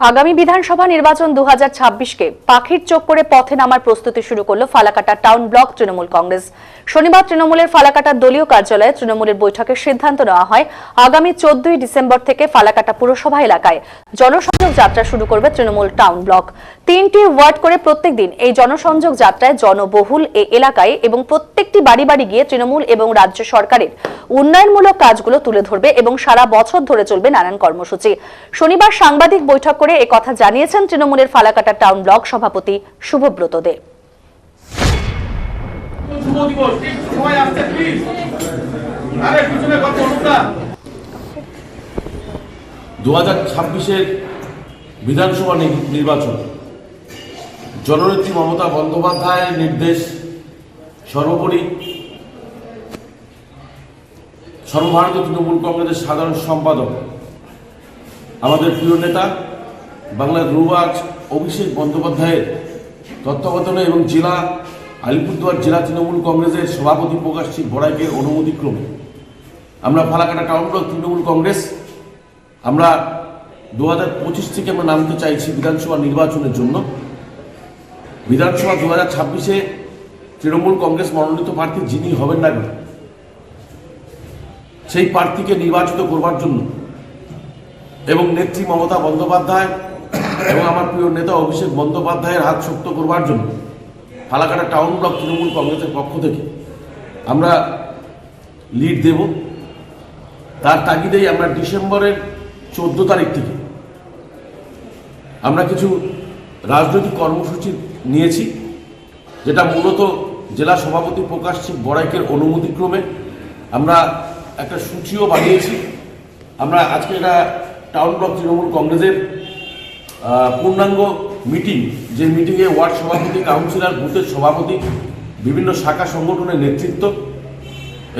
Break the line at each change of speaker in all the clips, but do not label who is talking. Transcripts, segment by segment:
আগামী বিধানসভা নির্বাচন 2026কে পাখির চোখ করে পথে নামার প্রস্তুতি শুরু করল ফালাকাটা টাউন ব্লক তৃণমূল কংগ্রেস। শনিবার তৃণমূলের ফালাকাটা দলীয় কার্যালয়ে তৃণমূলের বৈঠকে সিদ্ধান্ত নেওয়া হয় আগামী 14 ডিসেম্বর থেকে ফালাকাটা পুরসভা এলাকায় জনসংযোগ যাত্রা শুরু করবে তৃণমূল টাউন ব্লক। 3টি ওয়ার্ড করে প্রত্যেক দিন এই জনসংযোগ যাত্রায় জনবহুল এই এলাকায় এবং প্রত্যেকটি বাড়ি বাড়ি গিয়ে তৃণমূল এবং রাজ্য সরকারের উন্নয়নমূলক কাজগুলো তুলে ধরবে এবং সারা বছর ধরে চলবে নানান কর্মসূচি। শনিবার সাংবাদিক বৈঠক করে একথা জানিয়েছেন তৃণমূলের ফালাকাটা টাউন ব্লক সভাপতি শুভব্রত দে।
2026-এর বিধানসভা নির্বাচন জননেত্রী মমতা বন্দ্যোপাধ্যায়ের নির্দেশ সর্বোপরি সর্বভারতীয় তৃণমূল কংগ্রেসের সাধারণ সম্পাদক আমাদের প্রিয় নেতা বাংলার রুবাজ অভিষেক বন্দ্যোপাধ্যায়ের তত্ত্বাবধানে এবং জেলা আলিপুরদুয়ার জেলা তৃণমূল কংগ্রেসের সভাপতি প্রকাশী বড়াইকের অনুমতিক্রমে আমরা ফালাকাটা টাউন ব্লক তৃণমূল কংগ্রেস আমরা 2025 থেকে আমরা নামতে চাইছি বিধানসভা নির্বাচনের জন্য। বিধানসভা 2026-এ তৃণমূল কংগ্রেস মনোনীত প্রার্থী যিনি হবেন না সেই প্রার্থীকে নির্বাচিত করবার জন্য এবং নেত্রী মমতা বন্দ্যোপাধ্যায় এবং আমার প্রিয় নেতা অভিষেক বন্দ্যোপাধ্যায়ের হাত শক্ত করবার জন্য ফালাকাটা টাউন ব্লক তৃণমূল কংগ্রেসের পক্ষ থেকে আমরা লিড দেব। তার তাগিদেই আমরা ডিসেম্বরের 14 তারিখ থেকে আমরা কিছু রাজনৈতিক কর্মসূচি নিয়েছি, যেটা মূলত জেলা সভাপতি প্রকাশী বড়াইকের অনুমতিক্রমে আমরা একটা সূচিও বানিয়েছি। আমরা আজকে এটা টাউন ব্লক তৃণমূল কংগ্রেসের পূর্ণাঙ্গ মিটিং, যে মিটিংয়ে ওয়ার্ড সভাপতি, কাউন্সিলর, বুথের সভাপতি, বিভিন্ন শাখা সংগঠনের নেতৃত্ব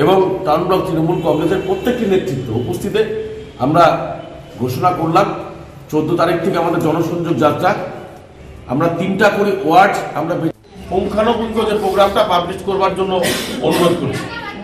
এবং টাউন ব্লক তৃণমূল কংগ্রেসের প্রত্যেকটি নেতৃত্ব উপস্থিতে আমরা ঘোষণা করলাম 14 তারিখ থেকে আমাদের জনসংযোগ যাত্রা। আমরা 3টা করে ওয়ার্ড আমরা পুঙ্খানুপুঙ্খ যে প্রোগ্রামটা পাবলিশ করবার জন্য অনুরোধ করেছি।